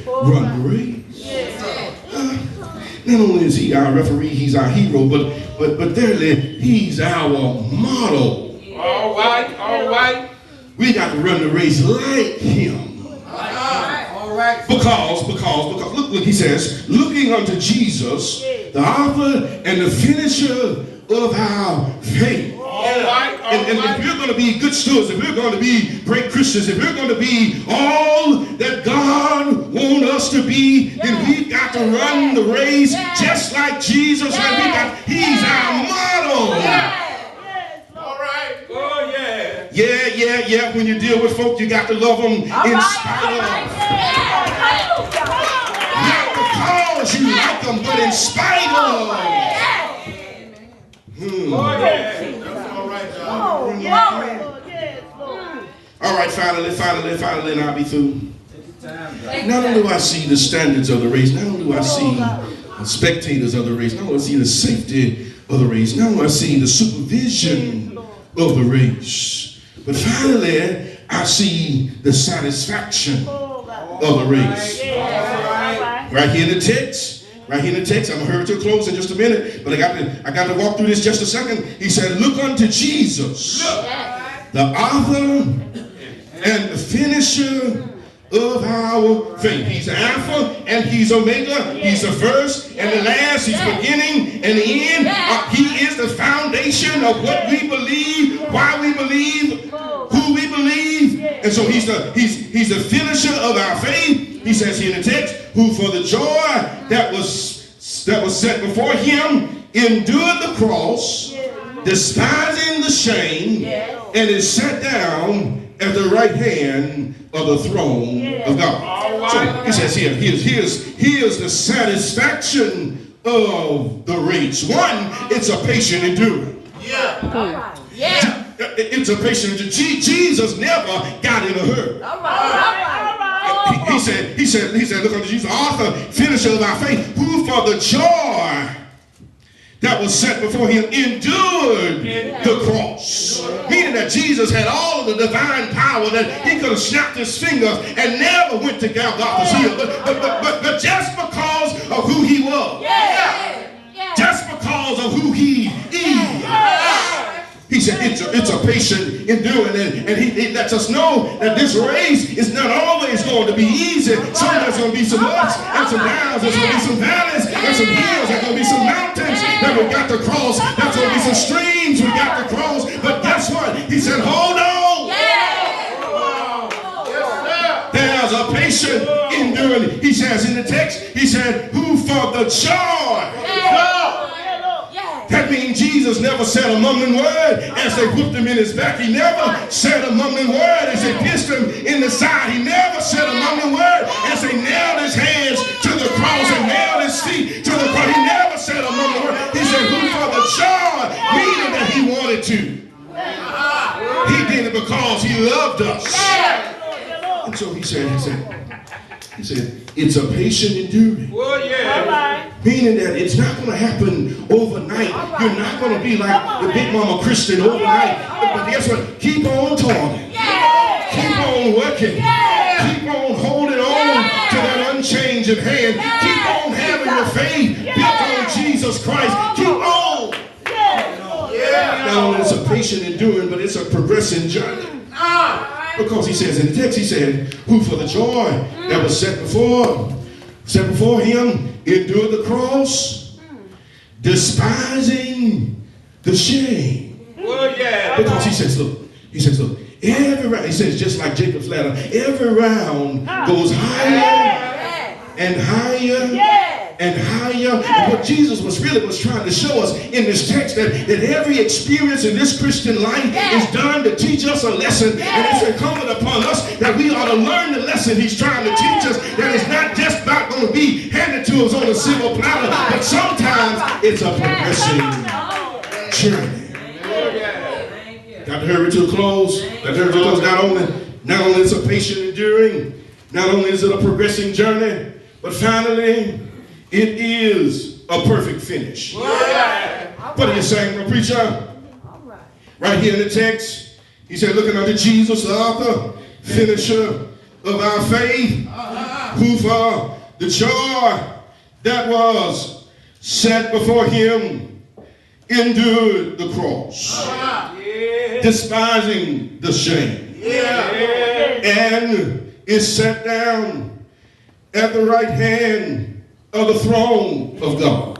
run the race. Not only is he our referee, he's our hero, but thirdly, he's our model. All right. We got to run the race like him. All right. Because look, he says, looking unto Jesus, the author and the finisher of our faith. And if we're going to be good stewards, if we're going to be great Christians, if we're going to be all that God wants us to be, then we've got to run the race just like Jesus. And he's our model. All right. Oh, yeah. Yeah. When you deal with folk, you got to love them in spite of. Not because you like them, but in spite of. Oh, yeah. All right, finally, and I'll be through. Not only do I see the standards of the race, not only do I see the spectators of the race, not only do I see the safety of the race, not only do I see the supervision of the race, but finally, I see the satisfaction of the race. Right here in the text. I'm going to hurry to a close in just a minute, but I got to walk through this just a second. He said, look unto Jesus, the author and the finisher of our faith. He's Alpha and he's Omega. He's the first and the last. He's beginning and the end. He is the foundation of what we believe, why we believe, who we believe. And so he's the finisher of our faith. He says here in the text, who for the joy that was set before him endured the cross, despising the shame, and is set down at the right hand of the throne of God. So he says here, here's the satisfaction of the race. One, it's a patient endurance. It's a patient endurance. Jesus never got in a hurry. He said, look unto Jesus, author, finisher of our faith, who for the joy that was set before him endured the cross. Meaning that Jesus had all of the divine power that he could have snapped his fingers and never went to Golgotha's hill. But just because of who he was, just because of who he is, he said it's a patient enduring, and he lets us know that this race is not always going to be easy. Sometimes there's going to be some ups and some downs, there's going to be some valleys and some hills, there's going to be some mountains that we got to cross, there's going to be some streams we got to cross. But guess what? He said, hold on. There's a patient enduring. He says in the text, he said, who for the joy. That means Jesus never said a mumbling word as they whipped him in his back. He never said a mumbling word as they pierced him in the side. He never said a mumbling word as they nailed his hands to the cross and nailed his feet to the cross. He never said a mumbling word. He said, who for the joy, meaning that he wanted to. He did it because he loved us. And so he said, it's a patient enduring. Meaning that it's not going to happen overnight. You're not going to be like the Big Mama Christian overnight. But guess what? Keep on toiling. Keep on working. Keep on holding on to that unchanging hand. Keep on having your faith built on Jesus Christ. Keep on. Not only is a patient enduring, but it's a progressing journey. Because he says in the text, he said, who for the joy that was set before him endured the cross, despising the shame. Because he says, look, every round, he says, just like Jacob's ladder, every round goes higher and higher and higher. And what Jesus was trying to show us in this text, that every experience in this Christian life is done to teach us a lesson. And it's incumbent upon us that we ought to learn the lesson he's trying to teach us. That it's not just about going to be handed to us on a silver platter, but sometimes it's a progressing journey. Got to hurry to a close. Not only is it a patient enduring, not only is it a progressing journey, but finally, it is a perfect finish. What are you saying, my preacher? Right here in the text, he said, looking unto Jesus, the author, finisher of our faith, who for the joy that was set before him endured the cross, despising the shame, and is set down at the right hand of the throne of God.